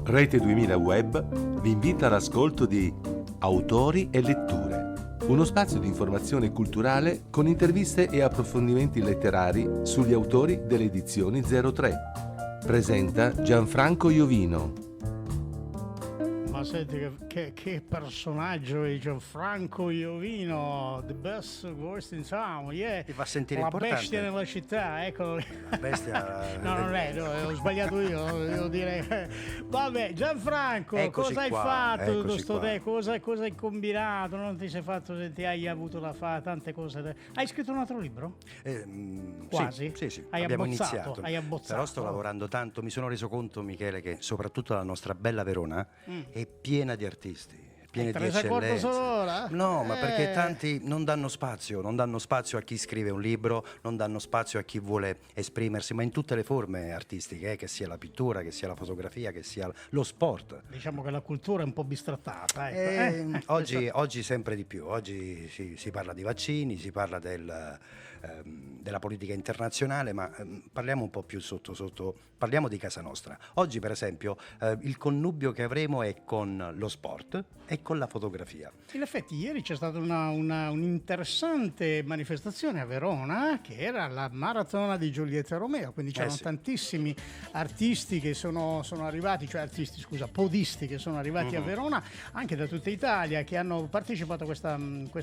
Rete 2000 Web vi invita all'ascolto di Autori e Letture, uno spazio di informazione culturale con interviste e approfondimenti letterari sugli autori delle edizioni 03. Presenta Gianfranco Iovino. Ma senti che personaggio è Gianfranco Iovino, the best worst in town, yeah. Ti fa sentire la importante. Bestia nella città, eccolo lì. La bestia. No, non è, no, ho sbagliato io, devo dire. Vabbè, Gianfranco, Eccoci cosa hai qua, fatto eccoci tutto qua. te? Cosa hai combinato? Non ti sei fatto, senti, hai avuto da fare tante cose. Hai scritto un altro libro? Quasi? Sì, Hai abbiamo abbozzato, iniziato. hai abbozzato. Però sto lavorando tanto, mi sono reso conto, Michele, che soprattutto la nostra bella Verona è piena di artisti, piena te di ne sei accorto eccellenze. solo ora? No, ma perché tanti non danno spazio a chi scrive un libro, non danno spazio a chi vuole esprimersi, ma in tutte le forme artistiche, che sia la pittura, che sia la fotografia, che sia lo sport. Diciamo che la cultura è un po' bistrattata. Ecco. Oggi sempre di più, oggi si parla di vaccini, si parla della politica internazionale, ma parliamo un po' più sotto, parliamo di casa nostra. Oggi per esempio il connubio che avremo è con lo sport e con la fotografia. In effetti ieri c'è stata un'interessante manifestazione a Verona, che era la maratona di Giulietta Romeo, quindi c'erano tantissimi artisti che sono arrivati, podisti che sono arrivati a Verona, anche da tutta Italia, che hanno partecipato a questa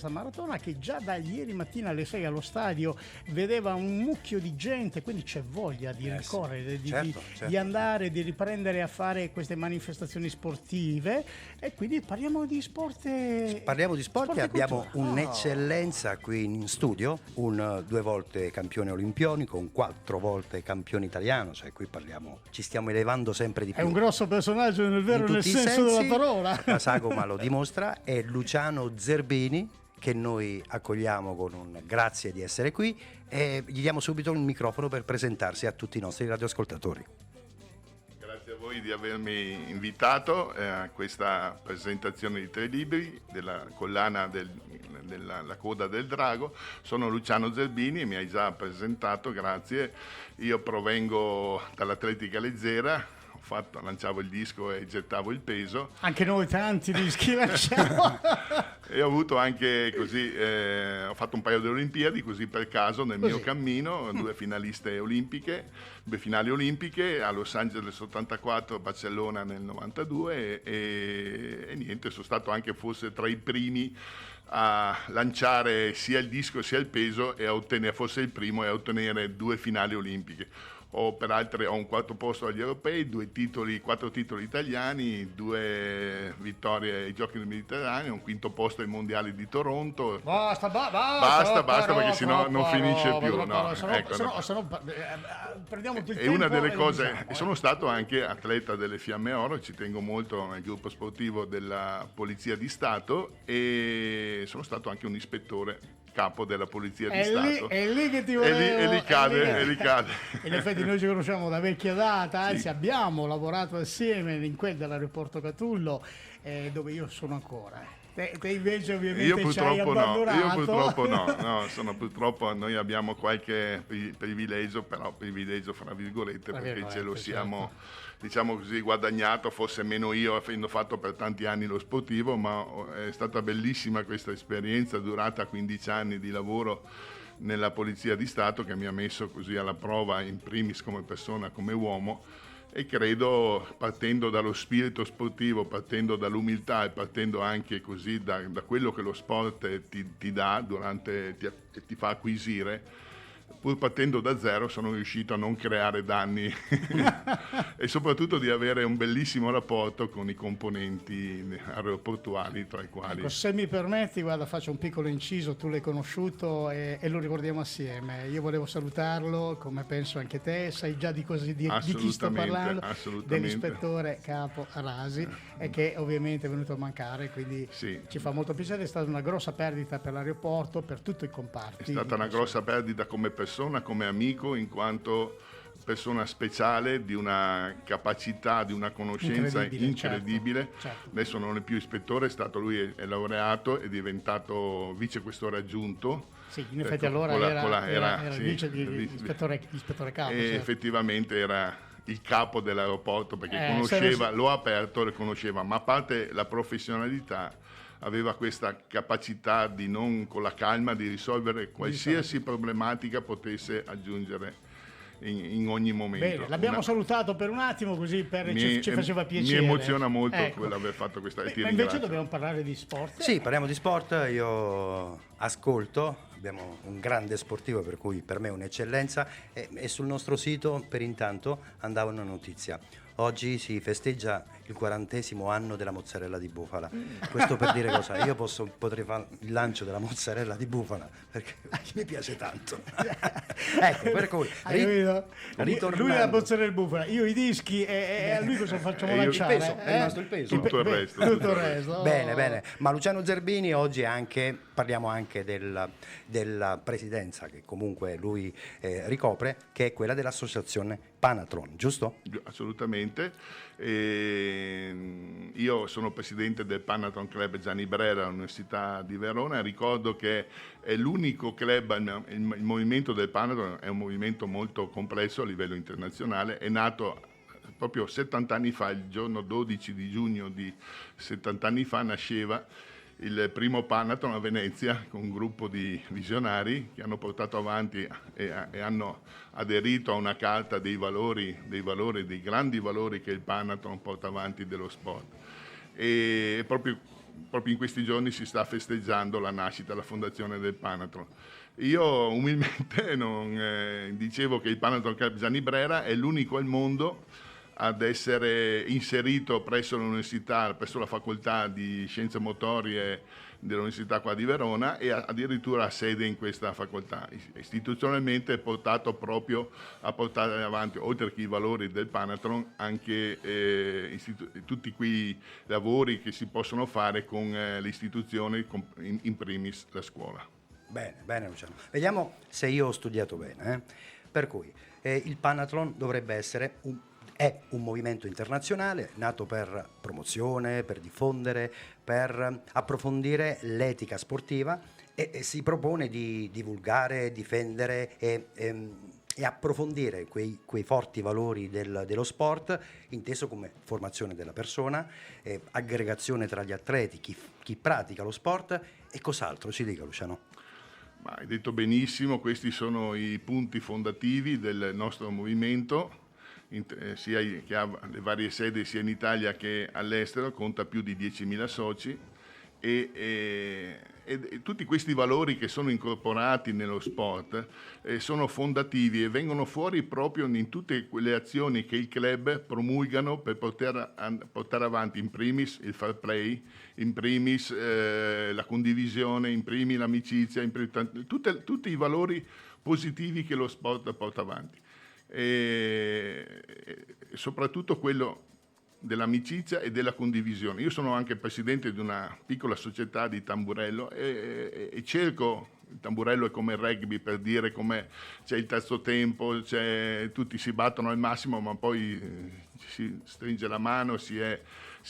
maratona, che già da ieri mattina alle 6 allo stadio vedeva un mucchio di gente, quindi c'è voglia di ricorrere, certo. di andare, di riprendere a fare queste manifestazioni sportive, e quindi parliamo di sport e abbiamo cultura. un'eccellenza qui in studio, un 2 volte campione olimpionico, un 4 volte campione italiano, cioè qui ci stiamo elevando sempre di più. È un grosso personaggio nel vero e nel tutti i senso sensi, della parola. La sagoma lo dimostra, è Luciano Zerbini, che noi accogliamo con un grazie di essere qui, e gli diamo subito il microfono per presentarsi a tutti i nostri radioascoltatori. Grazie a voi di avermi invitato a questa presentazione di 3 libri della collana La coda del drago. Sono Luciano Zerbini, mi hai già presentato, grazie. Io provengo dall'atletica leggera, lanciavo il disco e gettavo il peso. Anche noi tanti dischi lanciamo. E ho avuto anche così, ho fatto un paio di Olimpiadi così per caso nel mio cammino, 2 finaliste olimpiche, 2 finali olimpiche a Los Angeles 84, Barcellona nel 92 e niente, sono stato anche forse tra i primi a lanciare sia il disco sia il peso e a ottenere, forse il primo, e a ottenere 2 finali olimpiche. Peraltro ho un 4 posto agli europei, 4 titoli italiani, 2 vittorie ai Giochi del Mediterraneo, un 5° posto ai Mondiali di Toronto. Basta, perché sennò non finisce più. Prendiamo il tempo. E una delle cose, sono stato anche atleta delle Fiamme Oro, ci tengo molto nel gruppo sportivo della Polizia di Stato, e sono stato anche un ispettore capo della Polizia di Stato. È lì che ti volevo... E lì cade. In effetti noi ci conosciamo da vecchia data, anzi abbiamo lavorato assieme in quel dell'aeroporto Catullo, dove io sono ancora. Te invece ovviamente ci hai abbandonato. Io purtroppo no, noi abbiamo qualche privilegio, però privilegio fra virgolette, perché ce lo siamo, diciamo così, guadagnato, forse meno io avendo fatto per tanti anni lo sportivo, ma è stata bellissima questa esperienza durata 15 anni di lavoro nella Polizia di Stato, che mi ha messo così alla prova in primis come persona, come uomo. E credo, partendo dallo spirito sportivo, partendo dall'umiltà e partendo anche così da quello che lo sport ti dà ti fa acquisire, pur partendo da zero sono riuscito a non creare danni e soprattutto di avere un bellissimo rapporto con i componenti aeroportuali, tra i quali... Ecco, se mi permetti, guarda, faccio un piccolo inciso, tu l'hai conosciuto e lo ricordiamo assieme. Io volevo salutarlo, come penso anche te, sai già di chi sto parlando, dell'ispettore capo Arasi, e che ovviamente è venuto a mancare, quindi ci fa molto piacere. È stata una grossa perdita per l'aeroporto, per tutto il comparto. È stata una grossa perdita come persona, come amico, in quanto persona speciale, di una capacità, di una conoscenza incredibile. Certo. Adesso non è più ispettore, lui è laureato, è diventato vicequestore aggiunto. Sì, in effetti allora era il ispettore capo. E effettivamente era il capo dell'aeroporto, perché l'ho aperto, le conosceva, ma a parte la professionalità aveva questa capacità di non, con la calma, di risolvere qualsiasi problematica potesse aggiungere in ogni momento. Bene, l'abbiamo salutato per un attimo così ci faceva piacere. Mi emoziona molto aver fatto questa ma invece dobbiamo parlare di sport. Sì, parliamo di sport, io ascolto, abbiamo un grande sportivo per cui per me è un'eccellenza e sul nostro sito per intanto andava una notizia. Oggi si festeggia il 40° anno della mozzarella di bufala. Questo per dire cosa? Io potrei fare il lancio della mozzarella di bufala perché mi piace tanto. Ecco, per cui ritornando. Lui la mozzarella di bufala, io i dischi e a lui cosa facciamo lanciare? Il peso, è rimasto il peso. Tutto il resto. Bene. Ma Luciano Zerbini oggi parliamo anche della presidenza che comunque lui ricopre, che è quella dell'associazione Panathlon, giusto? Assolutamente. Io sono presidente del Panathlon Club Gianni Brera all'Università di Verona. Ricordo che è l'unico club, il movimento del Panathlon è un movimento molto complesso a livello internazionale, è nato proprio 70 anni fa, il giorno 12 di giugno di 70 anni fa nasceva il primo Panathlon a Venezia con un gruppo di visionari che hanno portato avanti e hanno aderito a una carta dei grandi valori che il Panathlon porta avanti dello sport. E proprio in questi giorni si sta festeggiando la nascita, la fondazione del Panathlon. Io umilmente dicevo che il Panathlon Club Gianni Brera è l'unico al mondo ad essere inserito presso l'università, presso la facoltà di scienze motorie dell'università qua di Verona e addirittura ha sede in questa facoltà. Istituzionalmente è portato proprio a portare avanti, oltre che i valori del Panathlon, anche tutti quei lavori che si possono fare con le istituzioni, in primis la scuola. Bene Luciano. Vediamo se io ho studiato bene. Per cui il Panathlon dovrebbe essere è un movimento internazionale nato per promozione, per diffondere, per approfondire l'etica sportiva e si propone di divulgare, difendere e approfondire quei forti valori dello sport, inteso come formazione della persona, aggregazione tra gli atleti, chi pratica lo sport e cos'altro. Ci dica Luciano. Ma hai detto benissimo, questi sono i punti fondativi del nostro movimento. Sia che ha le varie sedi sia in Italia che all'estero, conta più di 10.000 soci e tutti questi valori che sono incorporati nello sport sono fondativi e vengono fuori proprio in tutte quelle azioni che i club promulgano per portare avanti in primis il fair play, in primis la condivisione, in primis l'amicizia, tutti i valori positivi che lo sport porta avanti. E soprattutto quello dell'amicizia e della condivisione. Io sono anche presidente di una piccola società di tamburello e cerco, il tamburello è come il rugby, per dire, come c'è il terzo tempo, tutti si battono al massimo ma poi si stringe la mano, si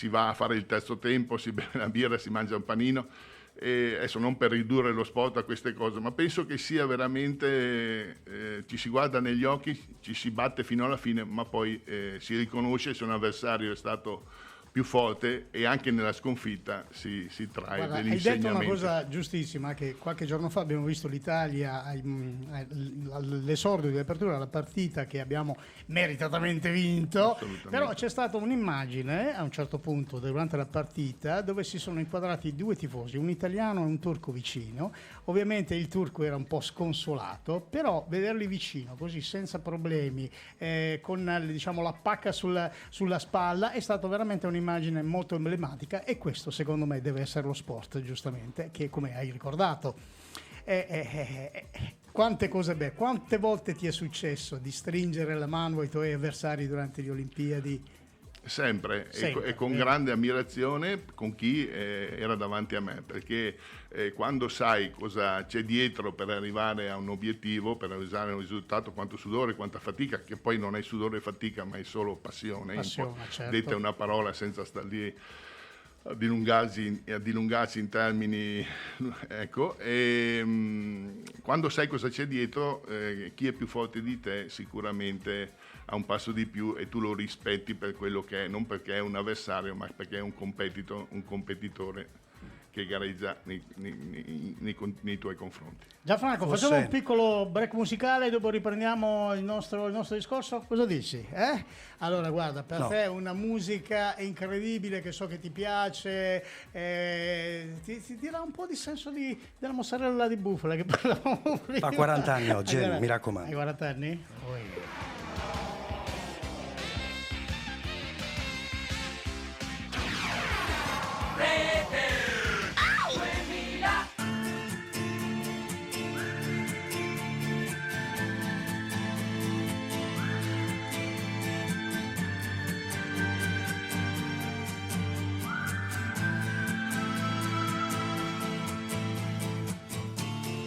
va a fare il terzo tempo, si beve la birra, si mangia un panino. E adesso non per ridurre lo sport a queste cose, ma penso che sia veramente, ci si guarda negli occhi, ci si batte fino alla fine, ma poi si riconosce se un avversario è stato più forte e anche nella sconfitta si trae degli insegnamenti. Hai detto una cosa giustissima, che qualche giorno fa abbiamo visto l'Italia all'esordio di apertura della partita che abbiamo meritatamente vinto, però c'è stata un'immagine a un certo punto durante la partita dove si sono inquadrati due tifosi, un italiano e un turco vicino. Ovviamente il turco era un po' sconsolato, però vederli vicino così senza problemi, con diciamo la pacca sulla spalla, è stato veramente un'immagine molto emblematica e questo secondo me deve essere lo sport, giustamente, che come hai ricordato quante volte ti è successo di stringere la mano ai tuoi avversari durante le Olimpiadi? Sempre. E con grande ammirazione con chi era davanti a me, perché quando sai cosa c'è dietro per arrivare a un obiettivo, per realizzare un risultato, quanto sudore, quanta fatica, che poi non è sudore e fatica ma è solo passione certo. Detta una parola senza star lì dilungarsi in termini, ecco, e quando sai cosa c'è dietro, chi è più forte di te sicuramente ha un passo di più e tu lo rispetti per quello che è, non perché è un avversario, ma perché è un competitore che gareggia nei tuoi confronti. Gianfranco, facciamo un piccolo break musicale e dopo riprendiamo il nostro discorso. Cosa dici? Allora, guarda, per te una musica incredibile che so che ti piace, ti dà un po' di senso della mozzarella di bufala che parlavamo prima. Ha 40 anni oggi, mi raccomando. Hai 40 anni?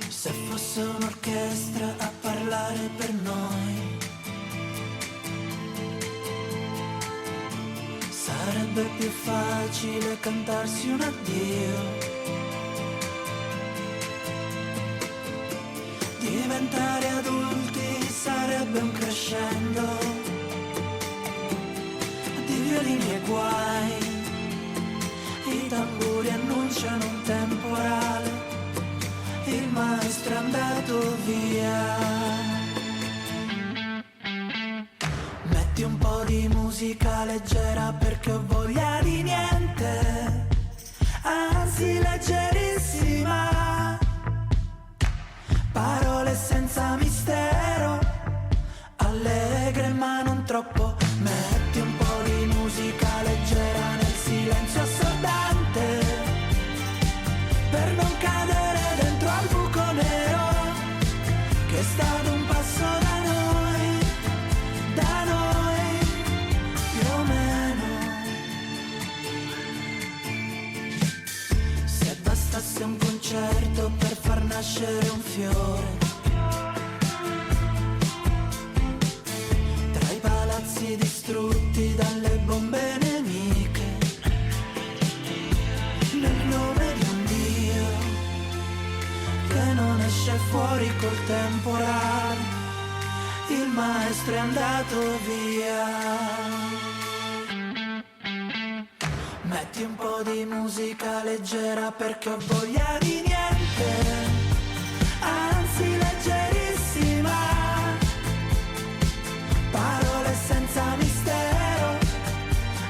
Se fosse un'orchestra a parlare per noi, sarebbe più facile cantarsi un addio. Diventare adulti sarebbe un crescendo di violini e guai. I tamburi annunciano un temporale, il maestro è andato via. Metti un po' di musica leggera perché ho voglia di niente, anzi leggerissima. Parole senza mistero, allegre ma non troppo. Metti un po' di musica leggera nel silenzio assordante, per non cadere dentro al buco nero che è stato un passo da noi più o meno. Se bastasse un concerto per far nascere un fiore, tra i palazzi distrutti dalle bombe nemiche, nel nome di un Dio che non esce fuori col temporale, il maestro è andato via. Metti un po' di musica leggera perché ho voglia di niente, anzi leggerissima. Parole senza mistero,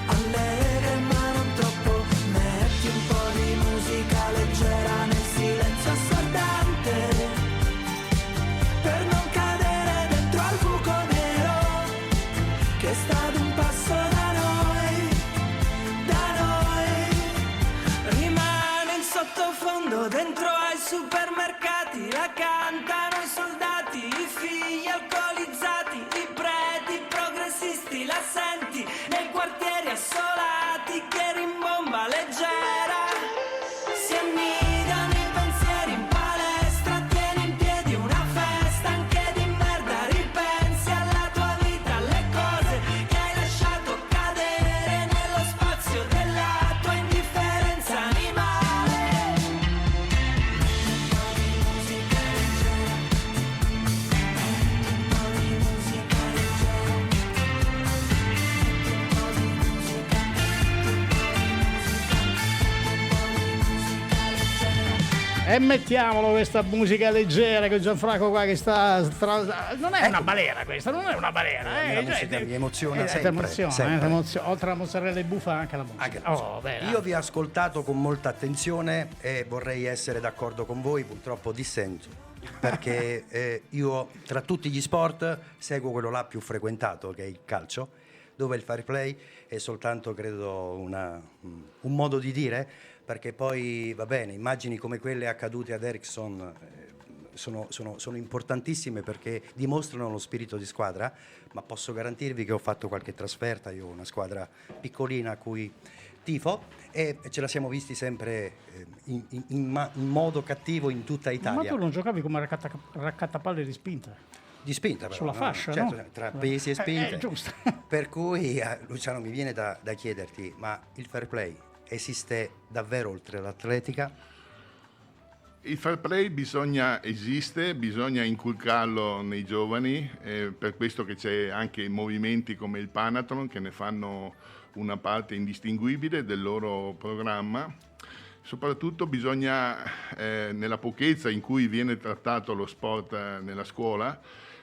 allegre ma non troppo. Metti un po' di musica leggera nel silenzio assordante, per non cadere dentro al buco nero che è stato un passo da noi. Rimane in sottofondo dentro ai supermercati, la cantano i soldati, i figli alcolizzati, i preti progressisti, la senti nei quartieri assolati che rimbomba leggera. Si annidano i pensieri in palestra, tieni in piedi una festa anche di merda, ripensi alla tua vita, alle cose che hai lasciato cadere nello spazio della tua indifferenza animale. Un po' di musica leggera, un po' di musica leggera, un po' di musica, E mettiamolo questa musica leggera con Gianfranco qua che sta non è una balera questa, non è una balera, La musica mi emoziona sempre. Oltre alla mozzarella e buffa anche la musica. Io vi ho ascoltato con molta attenzione e vorrei essere d'accordo con voi, purtroppo dissento, perché io tra tutti gli sport seguo quello là più frequentato, che è il calcio, dove il fair play è soltanto, credo, un modo di dire, perché poi va bene, immagini come quelle accadute ad Ericsson sono importantissime perché dimostrano lo spirito di squadra, ma posso garantirvi che ho fatto qualche trasferta, io ho una squadra piccolina a cui tifo e ce la siamo visti sempre in modo cattivo in tutta Italia. Ma tu non giocavi come raccattapalle di spinta? Di spinta però, sulla fascia, certo, no? Tra pesi e spinte. Giusto. Per cui, Luciano, mi viene da chiederti, ma il fair play esiste davvero oltre l'atletica? Il fair play esiste, bisogna inculcarlo nei giovani, per questo che c'è anche movimenti come il Panathlon che ne fanno una parte indistinguibile del loro programma. Soprattutto bisogna, nella pochezza in cui viene trattato lo sport nella scuola,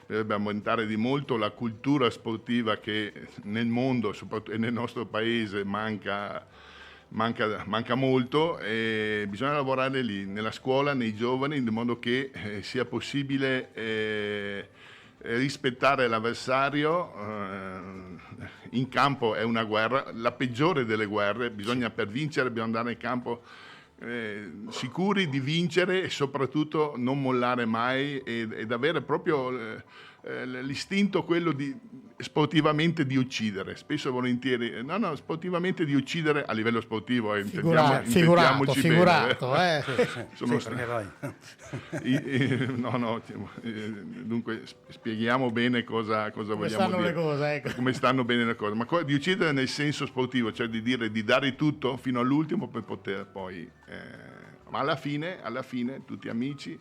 dovrebbe aumentare di molto la cultura sportiva che nel mondo e nel nostro paese manca molto, e bisogna lavorare lì, nella scuola, nei giovani, in modo che sia possibile rispettare l'avversario. In campo è una guerra, la peggiore delle guerre, per vincere bisogna andare in campo sicuri di vincere e soprattutto non mollare mai ed avere proprio l'istinto quello sportivamente di uccidere, spesso e volentieri, sportivamente di uccidere a livello sportivo, figurato. Dunque spieghiamo bene cosa vogliamo dire, come stanno bene le cose, ma di uccidere nel senso sportivo, cioè di dare tutto fino all'ultimo per poter poi, ma alla fine tutti amici.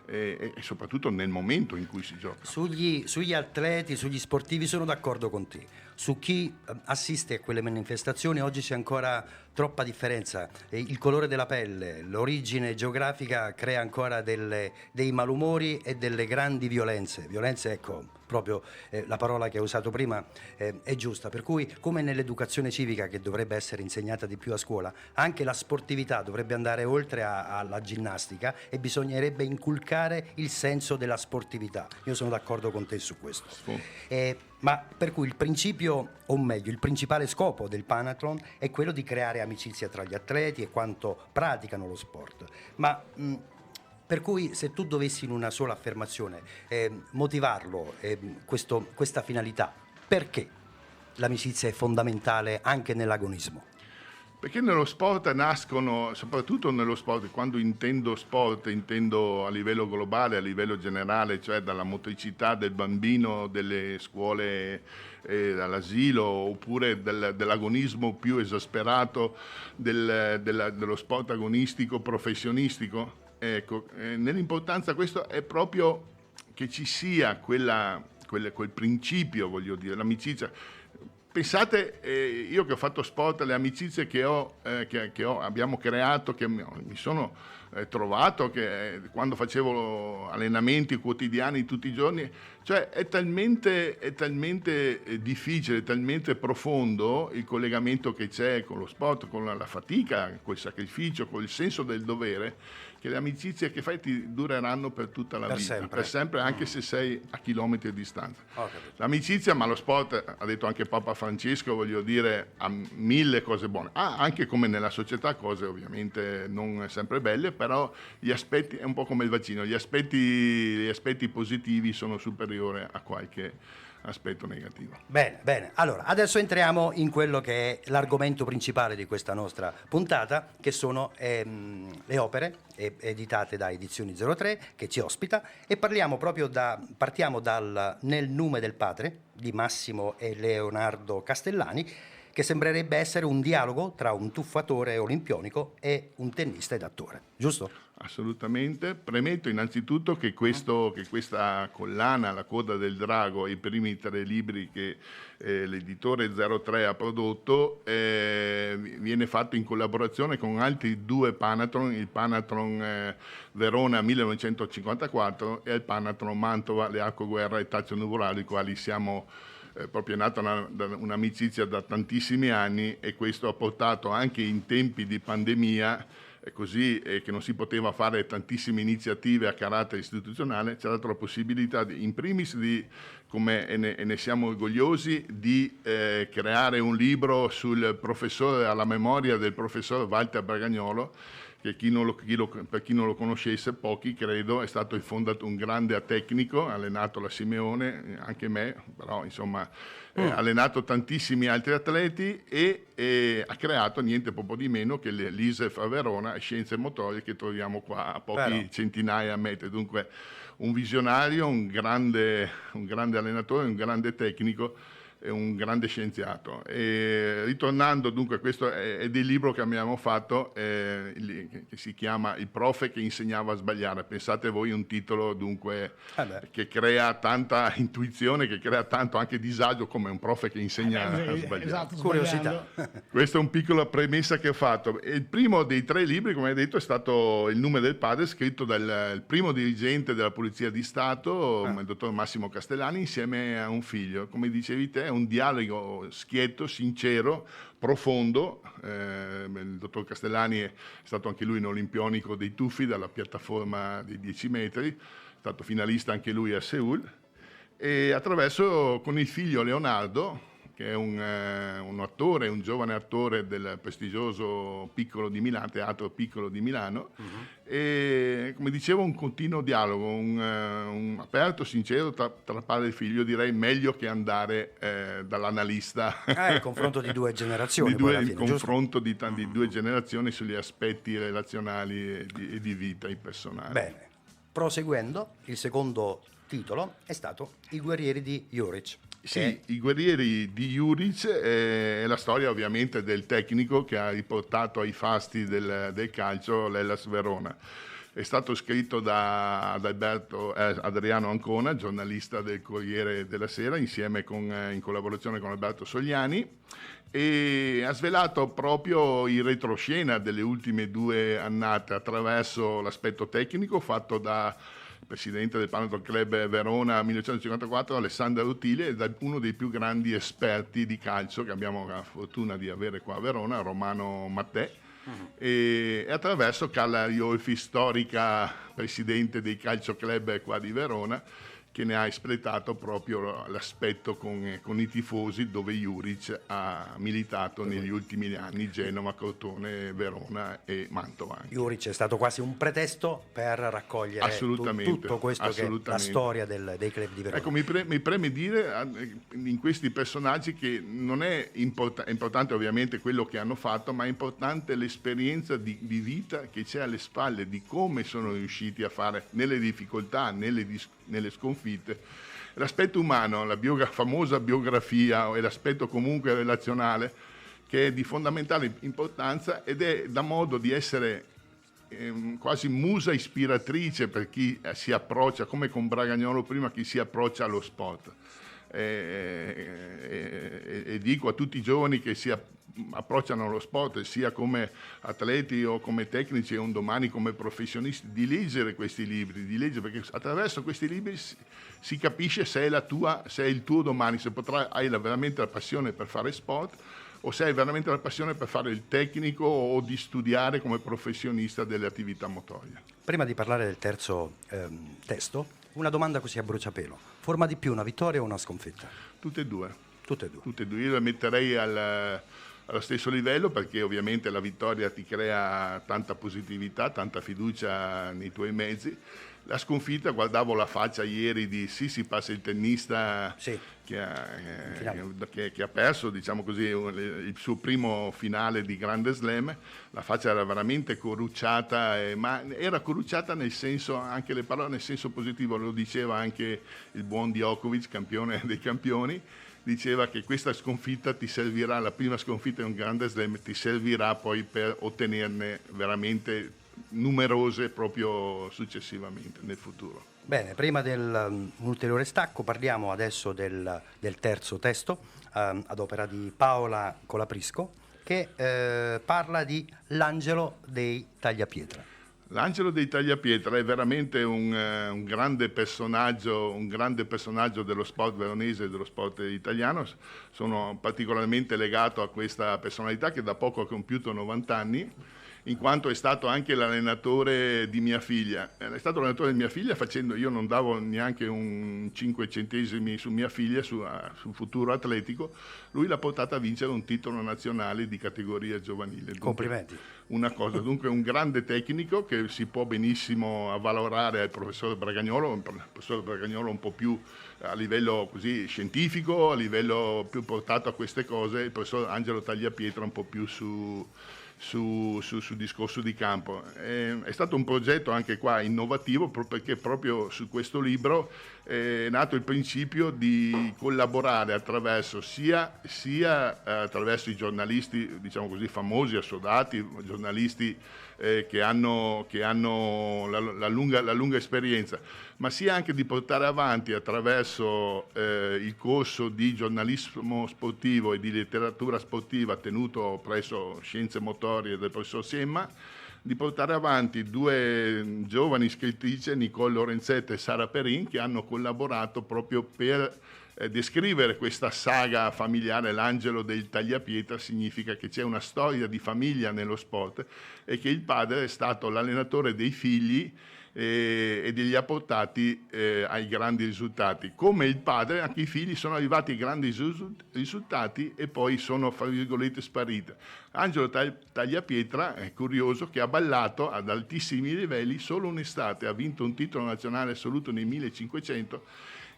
E soprattutto nel momento in cui si gioca. Sugli atleti, sugli sportivi sono d'accordo con te. Su chi assiste a quelle manifestazioni oggi c'è ancora troppa differenza. Il colore della pelle, l'origine geografica crea ancora dei malumori e delle grandi violenze. Violenze, ecco, proprio la parola che ho usato prima è giusta. Per cui, come nell'educazione civica che dovrebbe essere insegnata di più a scuola, anche la sportività dovrebbe andare oltre alla ginnastica e bisognerebbe inculcare il senso della sportività. Io sono d'accordo con te su questo. Ma per cui il principio, o meglio, il principale scopo del Panathlon è quello di creare amicizia tra gli atleti e quanto praticano lo sport. Ma per cui se tu dovessi in una sola affermazione motivarlo, questa finalità, perché l'amicizia è fondamentale anche nell'agonismo? Perché nello sport nascono, soprattutto nello sport, quando intendo sport intendo a livello globale, a livello generale, cioè dalla motricità del bambino, delle scuole, dall'asilo, oppure dell'agonismo più esasperato, dello sport agonistico professionistico. Ecco, nell'importanza questo è proprio che ci sia quel principio, voglio dire, l'amicizia. Pensate, io che ho fatto sport, le amicizie che abbiamo creato, che mi sono trovato, che quando facevo allenamenti quotidiani tutti i giorni, cioè è talmente difficile, è talmente profondo il collegamento che c'è con lo sport, con la fatica, col sacrificio, col senso del dovere, che le amicizie che fai ti dureranno per tutta la vita, per sempre, anche se sei a chilometri di distanza. L'amicizia, ma lo sport, ha detto anche Papa Francesco, voglio dire, ha mille cose buone. Anche come nella società cose ovviamente non sempre belle, però gli aspetti, è un po' come il vaccino, gli aspetti positivi sono superiori a qualche aspetto negativo. Bene. Allora, adesso entriamo in quello che è l'argomento principale di questa nostra puntata, che sono le opere editate da Edizioni 03, che ci ospita, e partiamo dal Nel nume del padre di Massimo e Leonardo Castellani, che sembrerebbe essere un dialogo tra un tuffatore olimpionico e un tennista ed attore, giusto? Assolutamente. Premetto innanzitutto che questa collana, La coda del drago, i primi 3 libri che l'editore 03 ha prodotto, viene fatto in collaborazione con altri 2 Panathlon, il Panathlon Verona 1954 e il Panathlon Mantova, Learco Guerra e Tazio Nuvolari, i quali siamo proprio nata un'amicizia da tantissimi anni, e questo ha portato anche in tempi di pandemia, così che non si poteva fare tantissime iniziative a carattere istituzionale, ci ha dato la possibilità in primis e ne siamo orgogliosi, di creare un libro alla memoria del professor Walter Bragagnolo, che per chi non lo conoscesse, pochi credo, è stato un grande tecnico, ha allenato la Simeone, anche me, però insomma ha allenato tantissimi altri atleti e ha creato niente poco di meno che l'ISEF a Verona, Scienze Motorie, che troviamo qua a pochi centinaia di metri. Dunque un visionario, un grande allenatore, un grande tecnico, è un grande scienziato. E ritornando, dunque, questo è del libro che abbiamo fatto, che si chiama Il profe che insegnava a sbagliare. Pensate voi, un titolo dunque che crea tanta intuizione, che crea tanto anche disagio, come un profe che insegna a sbagliare. Esatto, Curiosità. Questa è una piccola premessa che ho fatto. E il primo dei 3 libri, come hai detto, è stato Il nome del padre, scritto dal primo dirigente della Polizia di Stato, il dottor Massimo Castellani, insieme a un figlio. Come dicevi te, è un dialogo schietto, sincero, profondo. Il dottor Castellani è stato anche lui un olimpionico dei tuffi dalla piattaforma dei 10 metri, è stato finalista anche lui a Seul, e attraverso con il figlio Leonardo, che è un attore, un giovane attore del prestigioso Piccolo di Milano, Teatro Piccolo di Milano, e come dicevo un continuo dialogo, un aperto, sincero tra padre e figlio, direi meglio che andare dall'analista. Il confronto di 2 generazioni. Il confronto di 2 generazioni sugli aspetti relazionali e di vita i personaggi. Bene, proseguendo, il secondo titolo è stato I guerrieri di Juric. Sì, I guerrieri di Juric è la storia ovviamente del tecnico che ha riportato ai fasti del calcio l'Hellas Verona. È stato scritto da Adriano Ancona, giornalista del Corriere della Sera, insieme in collaborazione con Alberto Sogliani, e ha svelato proprio il retroscena delle ultime 2 annate attraverso l'aspetto tecnico fatto da presidente del Panathlon Club Verona 1954, Alessandro Ruttili, ed è uno dei più grandi esperti di calcio che abbiamo la fortuna di avere qua a Verona, Romano Mattè, e attraverso Carla Riolfi, storica presidente dei calcio club qua di Verona, che ne ha espletato proprio l'aspetto con i tifosi, dove Juric ha militato negli ultimi anni, Genova, Crotone, Verona e Mantova. Juric è stato quasi un pretesto per raccogliere tutto questo che è la storia dei club di Verona. Ecco, mi preme dire in questi personaggi che non è importante ovviamente quello che hanno fatto, ma è importante l'esperienza di vita che c'è alle spalle, di come sono riusciti a fare nelle difficoltà, nelle sconfitte. L'aspetto umano, la famosa biografia e l'aspetto comunque relazionale, che è di fondamentale importanza ed è da modo di essere quasi musa ispiratrice per chi si approccia, come con Bragagnolo prima, chi si approccia allo sport. E dico a tutti i giovani che si approcciano allo sport, sia come atleti o come tecnici o un domani come professionisti, di leggere questi libri, perché attraverso questi libri si capisce se è il tuo domani, se hai veramente la passione per fare sport o se hai veramente la passione per fare il tecnico o di studiare come professionista delle attività motorie. Prima di parlare del terzo testo, una domanda così a bruciapelo: forma di più una vittoria o una sconfitta? Tutte e due. Io le metterei allo stesso livello, perché ovviamente la vittoria ti crea tanta positività, tanta fiducia nei tuoi mezzi. La sconfitta, guardavo la faccia ieri di Sissi, passa il tennista che ha perso, diciamo così, il suo primo finale di Grande Slam. La faccia era veramente corrucciata, ma era corrucciata nel senso, anche le parole nel senso positivo, lo diceva anche il buon Djokovic, campione dei campioni. Diceva che questa sconfitta ti servirà, la prima sconfitta in un Grande Slam ti servirà poi per ottenerne veramente numerose proprio successivamente nel futuro. Bene, prima del ulteriore stacco parliamo adesso del terzo testo ad opera di Paola Colaprisco, che parla di L'angelo dei Tagliapietra. L'angelo dei Tagliapietra è veramente un grande personaggio dello sport veronese e dello sport italiano. Sono particolarmente legato a questa personalità, che da poco ha compiuto 90 anni, in quanto è stato anche l'allenatore di mia figlia. È stato l'allenatore di mia figlia io non davo neanche un 5 centesimi su mia figlia, sul futuro atletico. Lui l'ha portata a vincere un titolo nazionale di categoria giovanile. Dunque, complimenti. Dunque un grande tecnico che si può benissimo avvalorare al professor Bragagnolo, un po' più a livello così scientifico, a livello più portato a queste cose, il professor Angelo Tagliapietra un po' più sul discorso di campo. È stato un progetto anche qua innovativo, perché proprio su questo libro è nato il principio di collaborare attraverso sia attraverso i giornalisti, diciamo così, famosi, assodati, giornalisti che hanno la lunga esperienza, ma sia anche di portare avanti attraverso il corso di giornalismo sportivo e di letteratura sportiva tenuto presso Scienze Motorie del professor Semma, di portare avanti due giovani scrittrici, Nicole Lorenzetta e Sara Perin, che hanno collaborato proprio per descrivere questa saga familiare. L'angelo del tagliapietra significa che c'è una storia di famiglia nello sport e che il padre è stato l'allenatore dei figli e li ha portati ai grandi risultati. Come il padre, anche i figli sono arrivati ai grandi risultati e poi sono, fra virgolette, spariti. Angelo Tagliapietra è curioso che ha ballato ad altissimi livelli solo un'estate, ha vinto un titolo nazionale assoluto nel 1500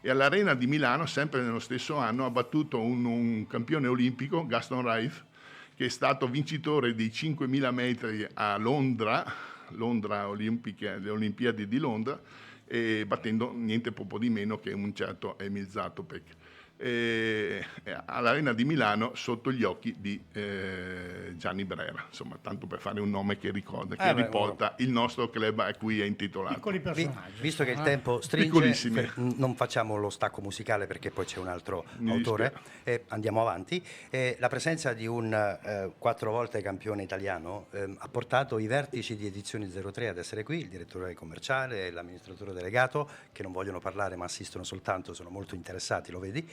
e all'Arena di Milano, sempre nello stesso anno, ha battuto un campione olimpico, Gaston Raif, che è stato vincitore di 5.000 metri a Londra Olimpiche, le Olimpiadi di Londra, e battendo niente poco di meno che un certo Emil Zatopek. All'Arena di Milano sotto gli occhi di Gianni Brera, insomma, tanto per fare un nome che ricorda, che riporta il nostro club a cui è intitolato. Piccoli personaggi. Visto che il tempo stringe, non facciamo lo stacco musicale perché poi c'è un altro autore, andiamo avanti. La presenza di un 4 volte campione italiano ha portato i vertici di Edizioni 03 ad essere qui, il direttore commerciale e l'amministratore delegato, che non vogliono parlare ma assistono soltanto, sono molto interessati, lo vedi.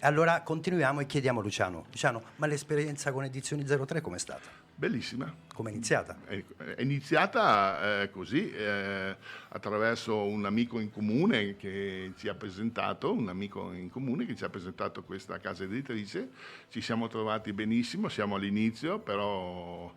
Allora continuiamo e chiediamo a Luciano, ma l'esperienza con Edizioni 03 com'è stata? Bellissima. Come è iniziata? È iniziata così, attraverso un amico in comune che ci ha presentato, questa casa editrice. Ci siamo trovati benissimo, siamo all'inizio, però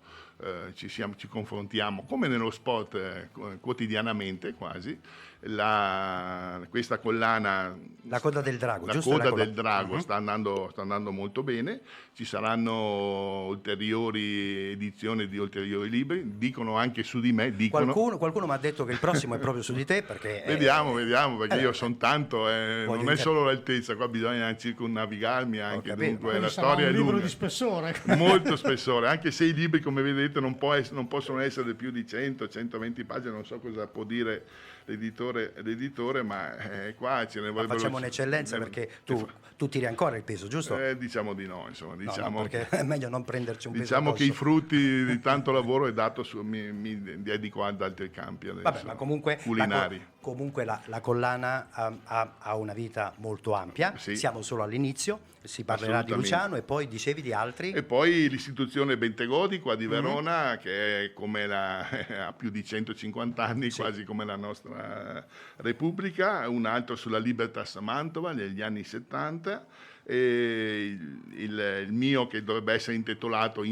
ci confrontiamo come nello sport quotidianamente quasi. Questa collana, La Coda del Drago, la giusto? Coda del Drago sta andando molto bene. Ci saranno ulteriori edizioni di ulteriori libri, dicono anche su di me. Qualcuno mi ha detto che il prossimo è proprio su di te, perché vediamo, perché io sono tanto, non è solo l'altezza, qua bisogna circunnavigarmi anche, dunque la storia è lunga. Un libro di spessore. Molto spessore, anche se i libri, come vedete, non possono essere più di 100-120 pagine, non so cosa può dire l'editore, ma qua ce ne vorrebbero. Facciamo un'eccellenza, perché tu tiri ancora il peso, giusto? Diciamo di no, insomma, no, perché è meglio non prenderci un peso. Diciamo che i frutti di tanto lavoro è dato mi dedico ad altri campi adesso. Vabbè, ma comunque culinari. Comunque la collana ha una vita molto ampia, sì. Siamo solo all'inizio, si parlerà di Luciano e poi dicevi di altri. E poi l'istituzione Bentegodi qua di Verona, che è come ha più di 150 anni, sì. Quasi come la nostra Repubblica, un altro sulla Libertas Mantova negli anni 70, e il mio che dovrebbe essere intitolato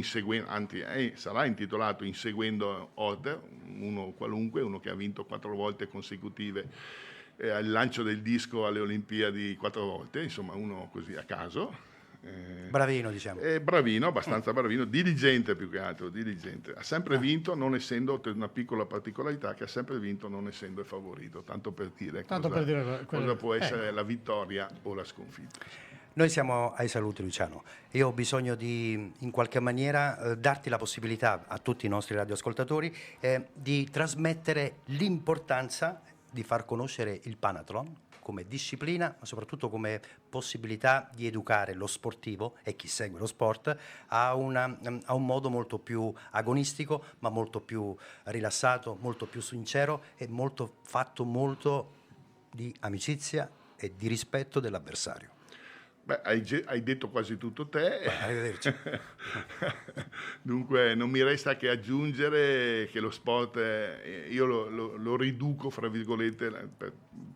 sarà intitolato Inseguendo Order, uno qualunque, uno che ha vinto 4 volte consecutive al lancio del disco alle Olimpiadi 4 volte, insomma uno così a caso. Bravino, diciamo. Bravino, abbastanza bravino, diligente più che altro, diligente. Ha sempre vinto, non essendo, una piccola particolarità, che ha sempre vinto non essendo il favorito, tanto per dire cosa può essere la vittoria o la sconfitta. Noi siamo ai saluti, Luciano. Io ho bisogno di, in qualche maniera, darti la possibilità a tutti i nostri radioascoltatori di trasmettere l'importanza di far conoscere il Panathlon come disciplina, ma soprattutto come possibilità di educare lo sportivo e chi segue lo sport a un modo molto più agonistico, ma molto più rilassato, molto più sincero e fatto molto di amicizia e di rispetto dell'avversario. Beh, hai detto quasi tutto te. Arrivederci. Dunque non mi resta che aggiungere che lo sport, io lo riduco, fra virgolette,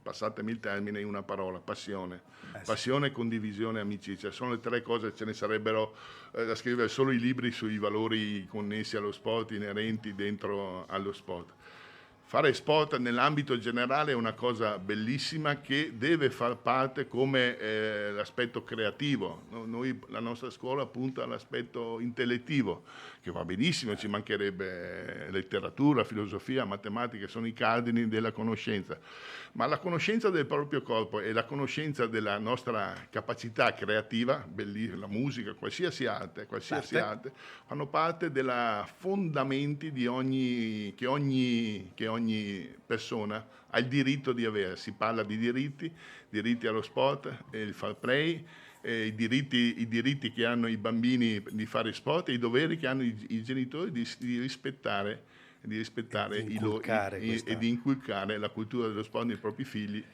passatemi il termine, in una parola: passione. Passione, condivisione, amicizia. Sono le 3 cose, ce ne sarebbero da scrivere solo i libri sui valori connessi allo sport, inerenti dentro allo sport. fare sport nell'ambito generale è una cosa bellissima che deve far parte come l'aspetto creativo. La nostra scuola punta all'aspetto intellettivo, che va benissimo, ci mancherebbe letteratura, filosofia, matematica, sono i cardini della conoscenza. Ma la conoscenza del proprio corpo e la conoscenza della nostra capacità creativa, la musica, qualsiasi arte, fanno parte della fondamenti di che ogni persona ha il diritto di avere. Si parla di diritti allo sport, il fair play, i diritti che hanno i bambini di fare sport e i doveri che hanno i genitori di rispettare e di inculcare la cultura dello sport nei propri figli.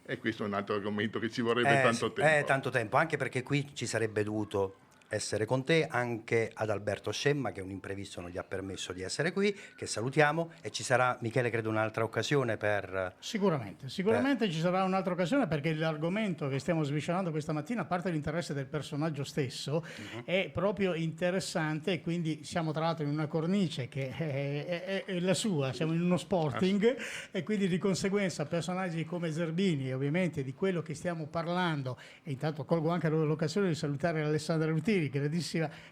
E questo è un altro argomento che ci vorrebbe tanto tempo. Tanto tempo, anche perché qui ci sarebbe dovuto essere con te anche ad Alberto Scemma, che un imprevisto non gli ha permesso di essere qui, che salutiamo, e ci sarà, Michele, credo un'altra occasione per... Sicuramente ci sarà un'altra occasione, perché l'argomento che stiamo sviscerando questa mattina, a parte l'interesse del personaggio stesso, è proprio interessante, e quindi siamo tra l'altro in una cornice che è la sua, siamo in uno sporting, e quindi di conseguenza personaggi come Zerbini, ovviamente di quello che stiamo parlando, e intanto colgo anche l'occasione di salutare Alessandra Rutini,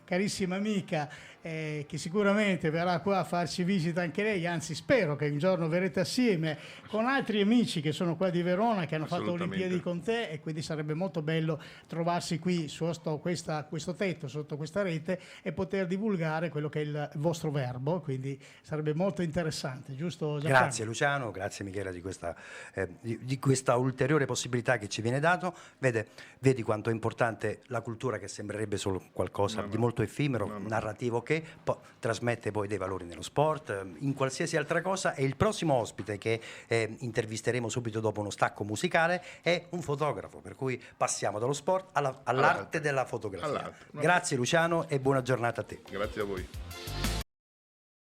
carissima amica, che sicuramente verrà qua a farci visita anche lei, anzi spero che un giorno verrete assieme con altri amici che sono qua di Verona, che hanno fatto Olimpiadi con te, e quindi sarebbe molto bello trovarsi qui sotto questo tetto, sotto questa rete, e poter divulgare quello che è il vostro verbo, quindi sarebbe molto interessante, giusto Gianfranco? Grazie Luciano, grazie Michela di questa ulteriore possibilità che ci viene dato. Vedi quanto è importante la cultura, che sembrerebbe solo qualcosa di molto effimero, narrativo, che trasmette poi dei valori nello sport, in qualsiasi altra cosa. E il prossimo ospite che intervisteremo subito dopo uno stacco musicale è un fotografo, per cui passiamo dallo sport all'arte della fotografia. Grazie Luciano e buona giornata a te. Grazie a voi.